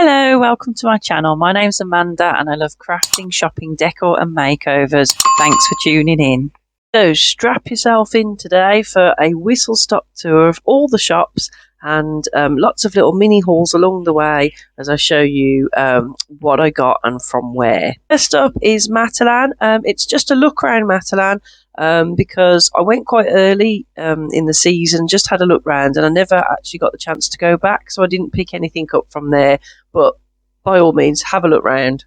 Hello, welcome to my channel. My name's Amanda and I love crafting, shopping, decor and makeovers. Thanks for tuning in. So strap yourself in today for a whistle-stop tour of all the shops and lots of little mini hauls along the way as I show you what I got and from where. First up is Matalan. It's just a look around Matalan because I went quite early in the season, just had a look round, and I never actually got the chance to go back, so I didn't pick anything up from there. But by all means, have a look round.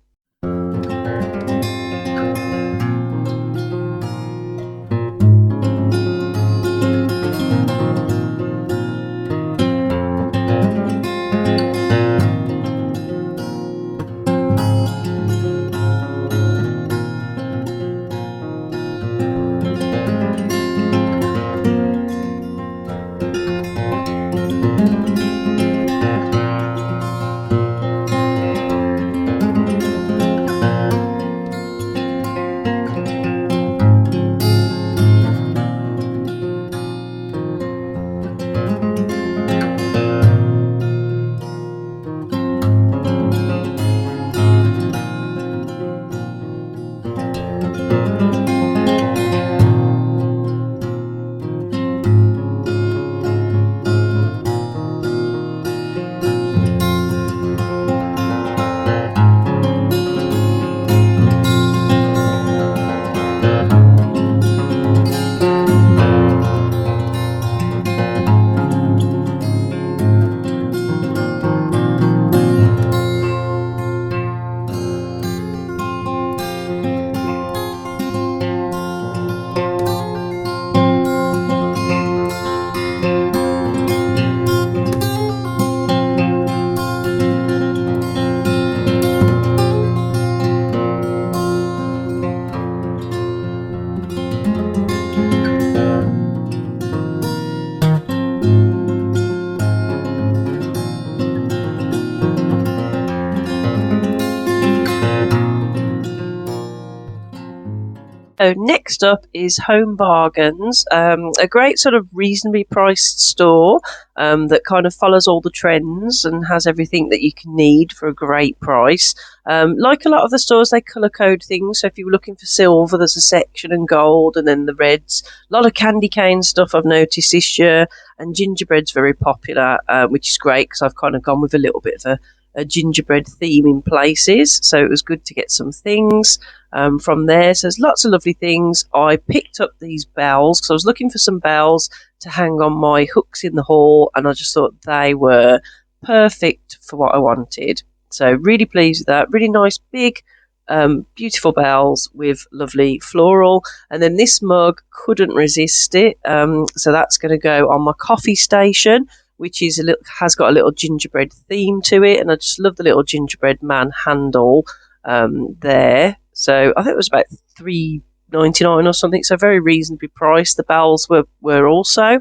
So next up is Home Bargains, a great sort of reasonably priced store that kind of follows all the trends and has everything that you can need for a great price. Like a lot of the stores, they colour code things. So if you were looking for silver, there's a section, and gold, and then the reds. A lot of candy cane stuff I've noticed this year, and gingerbread's very popular, which is great because I've kind of gone with a little bit of a gingerbread theme in places, so it was good to get some things from there. So there's lots of lovely things. I picked up these bells because I was looking for some bells to hang on my hooks in the hall, and I just thought they were perfect for what I wanted. So really pleased with that. Really nice big beautiful bells with lovely floral, and then this mug, couldn't resist it, so that's going to go on my coffee station, which is has got a little gingerbread theme to it, and I just love the little gingerbread man handle there. So I think it was about $3.99 or something, so very reasonably priced. The bells were also,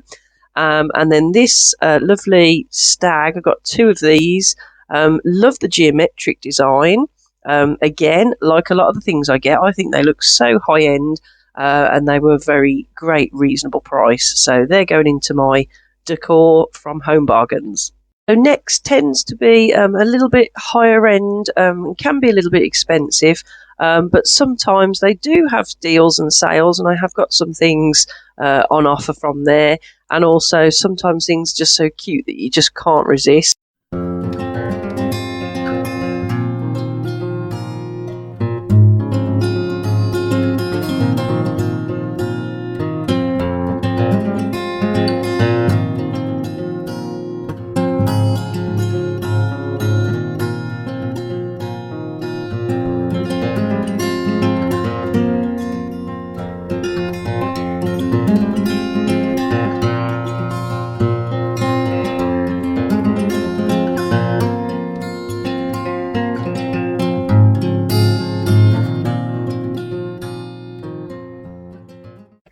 and then this lovely stag. I got two of these. Love the geometric design. Again, like a lot of the things I get, I think they look so high end, and they were very great, reasonable price. So they're going into my decor from Home Bargains. So next tends to be a little bit higher end, can be a little bit expensive, but sometimes they do have deals and sales, and I have got some things on offer from there, and also sometimes things are just so cute that you just can't resist.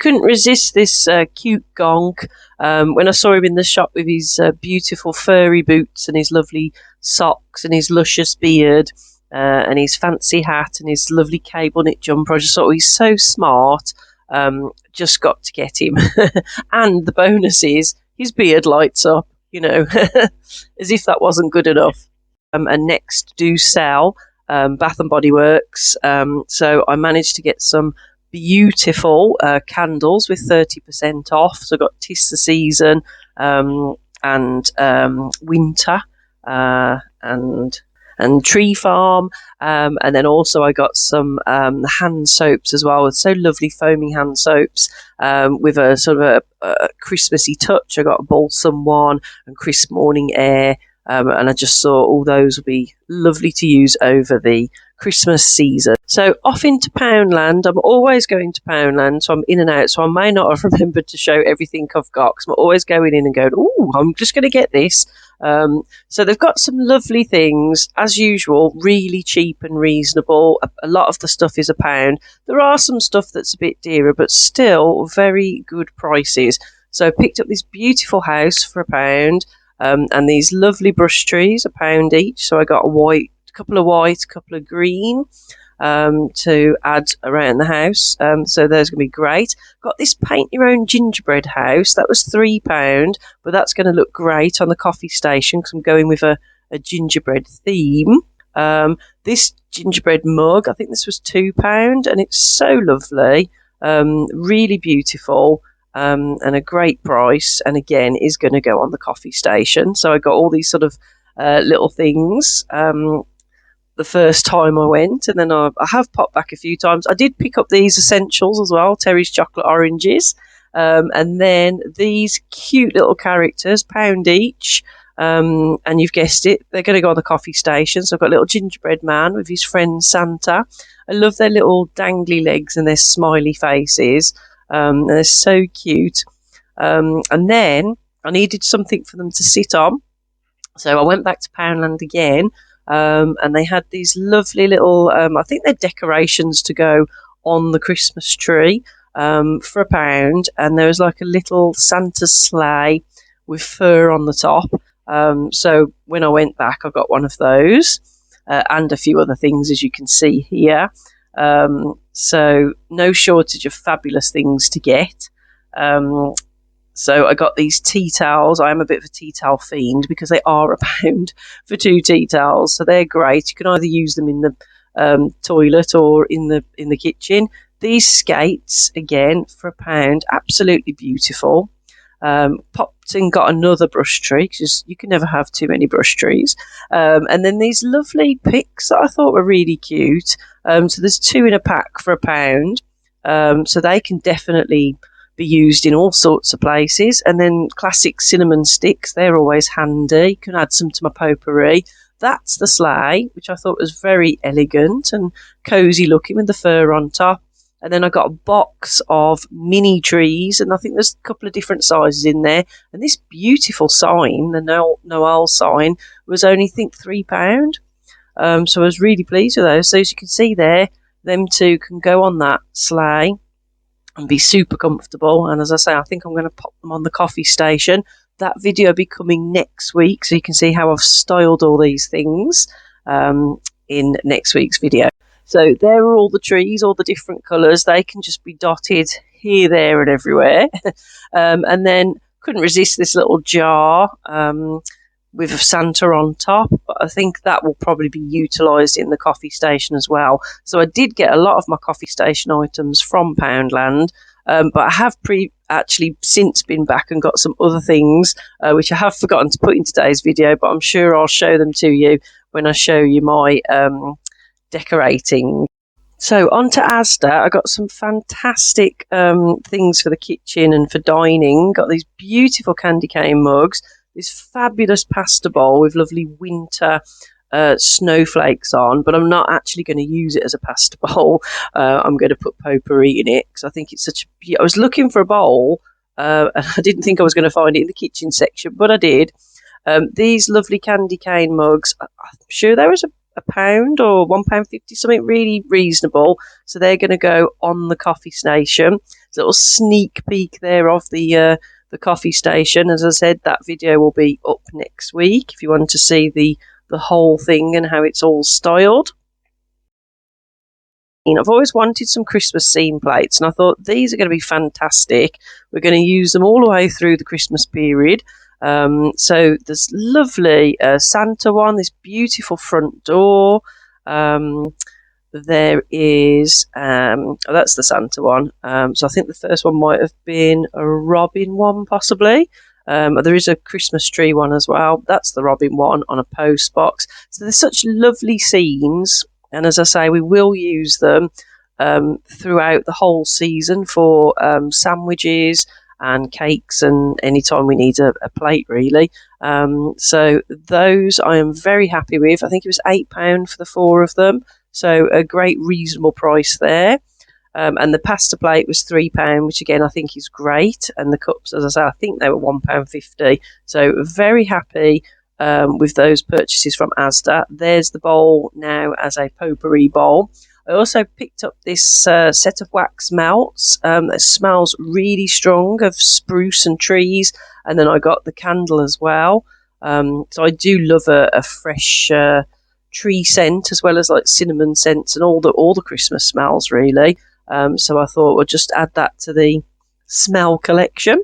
Couldn't resist this cute gonk when I saw him in the shop with his beautiful furry boots and his lovely socks and his luscious beard and his fancy hat and his lovely cable knit jumper. I just thought, he's so smart, just got to get him. And the bonus is his beard lights up, as if that wasn't good enough. and next do sell Bath and Body Works. So I managed to get some beautiful candles with 30% off. So I got Tis the Season and Winter and Tree Farm, and then also I got some hand soaps as well, with so lovely foaming hand soaps with a sort of a Christmassy touch. I got a balsam one and crisp morning air, and I just thought all those would be lovely to use over the Christmas season. So off into Poundland. I'm always going to Poundland, so I'm in and out, so I may not have remembered to show everything I've got, because I'm always going in and going, oh, I'm just going to get this. So they've got some lovely things, as usual, really cheap and reasonable. A lot of the stuff is £1. There are some stuff that's a bit dearer, but still very good prices. So I picked up this beautiful house for £1, and these lovely brush trees, £1 each. So I got a couple of white, couple of green, to add around the house. So those are going to be great. Got this paint your own gingerbread house. That was £3, but that's going to look great on the coffee station because I'm going with a gingerbread theme. This gingerbread mug, I think this was £2, and it's so lovely, really beautiful, and a great price. And again, is going to go on the coffee station. So I got all these sort of little things the first time I went, and then I have popped back a few times. I did pick up these essentials as well, Terry's chocolate oranges, and then these cute little characters, £1 each, and you've guessed it, they're going to go on the coffee station. So I've got a little gingerbread man with his friend Santa. I love their little dangly legs and their smiley faces, and they're so cute. And then I needed something for them to sit on, so I went back to Poundland again. And they had these lovely little, I think they're decorations to go on the Christmas tree for £1. And there was like a little Santa's sleigh with fur on the top. So when I went back, I got one of those and a few other things, as you can see here. So no shortage of fabulous things to get. So I got these tea towels. I am a bit of a tea towel fiend because they are £1 for 2 tea towels. So they're great. You can either use them in the toilet or in the kitchen. These skates, again, for £1, absolutely beautiful. Popped and got another brush tree because you can never have too many brush trees. And then these lovely picks that I thought were really cute. So there's 2 in a pack for £1. So they can definitely be used in all sorts of places. And then classic cinnamon sticks, they're always handy. You can add some to my potpourri. That's the sleigh, which I thought was very elegant and cosy looking with the fur on top. And then I got a box of mini trees, and I think there's a couple of different sizes in there. And this beautiful sign, the Noel sign, was only, I think, £3. So I was really pleased with those. So as you can see there, them 2 can go on that sleigh and be super comfortable. And as I say, I think I'm going to pop them on the coffee station. That video will be coming next week, so you can see how I've styled all these things in next week's video. So there are all the trees, all the different colours. They can just be dotted here, there and everywhere. And then couldn't resist this little jar with Santa on top, but I think that will probably be utilised in the coffee station as well. So I did get a lot of my coffee station items from Poundland, but I have actually since been back and got some other things which I have forgotten to put in today's video, but I'm sure I'll show them to you when I show you my decorating. So on to Asda. I got some fantastic things for the kitchen and for dining. Got these beautiful candy cane mugs, this fabulous pasta bowl with lovely winter snowflakes on, but I'm not actually going to use it as a pasta bowl. I'm going to put potpourri in it because I think it's such I was looking for a bowl and I didn't think I was going to find it in the kitchen section, but I did. These lovely candy cane mugs, I'm sure there was a £1 or £1.50, something really reasonable. So they're going to go on the coffee station. It's a little sneak peek there of the coffee station. As I said, that video will be up next week if you want to see the whole thing and how it's all styled. I've always wanted some Christmas scene plates, and I thought these are going to be fantastic. We're going to use them all the way through the Christmas period. So there's lovely Santa one, this beautiful front door. There is, that's the Santa one. So I think the first one might have been a Robin one, possibly. There is a Christmas tree one as well. That's the Robin one on a post box. So there's such lovely scenes, and as I say, we will use them throughout the whole season for sandwiches and cakes, and anytime we need a plate, really. So those I am very happy with. I think it was £8 for the 4 of them. So a great reasonable price there. And the pasta plate was £3, which again I think is great. And the cups, as I say, I think they were £1.50. So very happy with those purchases from Asda. There's the bowl now as a potpourri bowl. I also picked up this set of wax melts that smells really strong of spruce and trees. And then I got the candle as well. So I do love a fresh tree scent, as well as like cinnamon scents and all the Christmas smells, really. So I thought we'll just add that to the smell collection.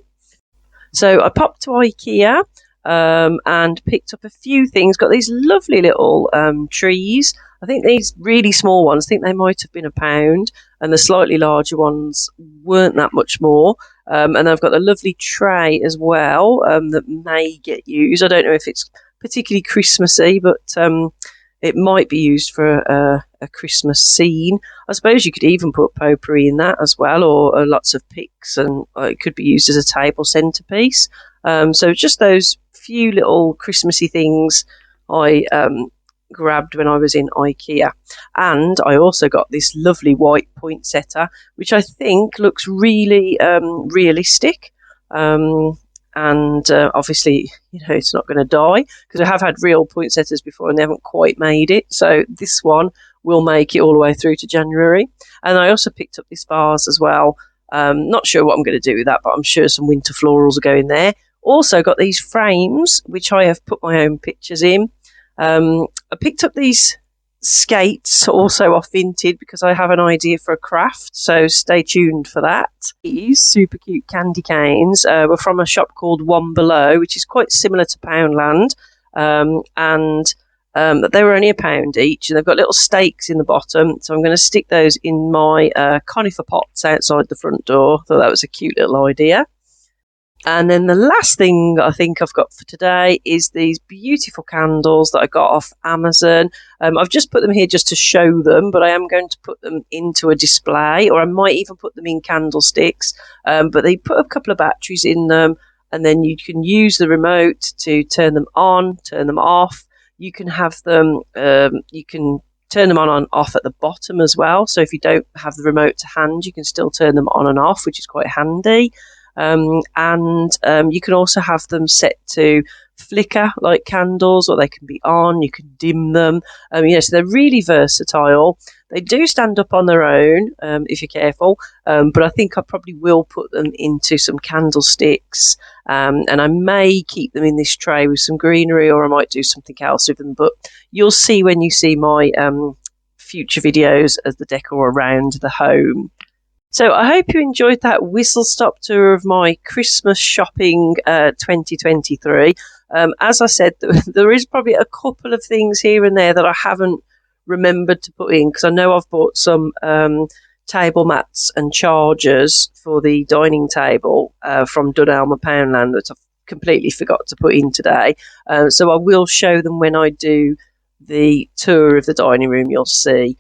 So I popped to IKEA and picked up a few things. Got these lovely little trees. I think these really small ones, I think they might have been £1, and the slightly larger ones weren't that much more. And I've got a lovely tray as well that may get used. I don't know if it's particularly Christmassy, but it might be used for a Christmas scene. I suppose you could even put potpourri in that as well, or lots of picks, and it could be used as a table centrepiece. So just those few little Christmassy things I grabbed when I was in IKEA. And I also got this lovely white poinsettia, which I think looks really realistic. And obviously, it's not going to die, because I have had real poinsettias before and they haven't quite made it. So this one will make it all the way through to January. And I also picked up this vase as well. Not sure what I'm going to do with that, but I'm sure some winter florals are going there. Also got these frames, which I have put my own pictures in. I picked up these skates also off Vinted because I have an idea for a craft, so stay tuned for that. These super cute candy canes were from a shop called One Below, which is quite similar to Poundland, and they were only £1 each, and they've got little stakes in the bottom, so I'm going to stick those in my conifer pots outside the front door. Thought that was a cute little idea. And then the last thing I think I've got for today is these beautiful candles that I got off Amazon. I've just put them here just to show them, but I am going to put them into a display, or I might even put them in candlesticks. But they put a couple of batteries in them, and then you can use the remote to turn them on, turn them off. You can have them, you can turn them on and off at the bottom as well. So if you don't have the remote to hand, you can still turn them on and off, which is quite handy. And you can also have them set to flicker like candles, or they can be on. You can dim them. So they're really versatile. They do stand up on their own if you're careful, but I think I probably will put them into some candlesticks, and I may keep them in this tray with some greenery, or I might do something else with them, but you'll see when you see my future videos as the decor around the home. So I hope you enjoyed that whistle-stop tour of my Christmas shopping 2023. As I said, there is probably a couple of things here and there that I haven't remembered to put in, because I know I've bought some table mats and chargers for the dining table from Dunelma Poundland that I've completely forgot to put in today. So I will show them when I do the tour of the dining room, you'll see.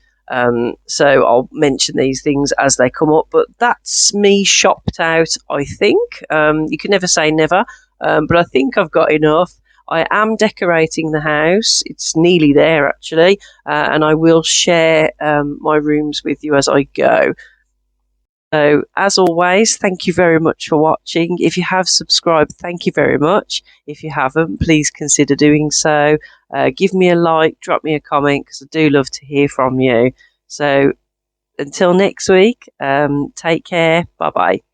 So I'll mention these things as they come up, but that's me shopped out, I think. You can never say never, but I think I've got enough. I am decorating the house. It's nearly there, actually, and I will share my rooms with you as I go. So, as always, thank you very much for watching. If you have subscribed, thank you very much. If you haven't, please consider doing so. Give me a like, drop me a comment, because I do love to hear from you. So, until next week, take care. Bye-bye.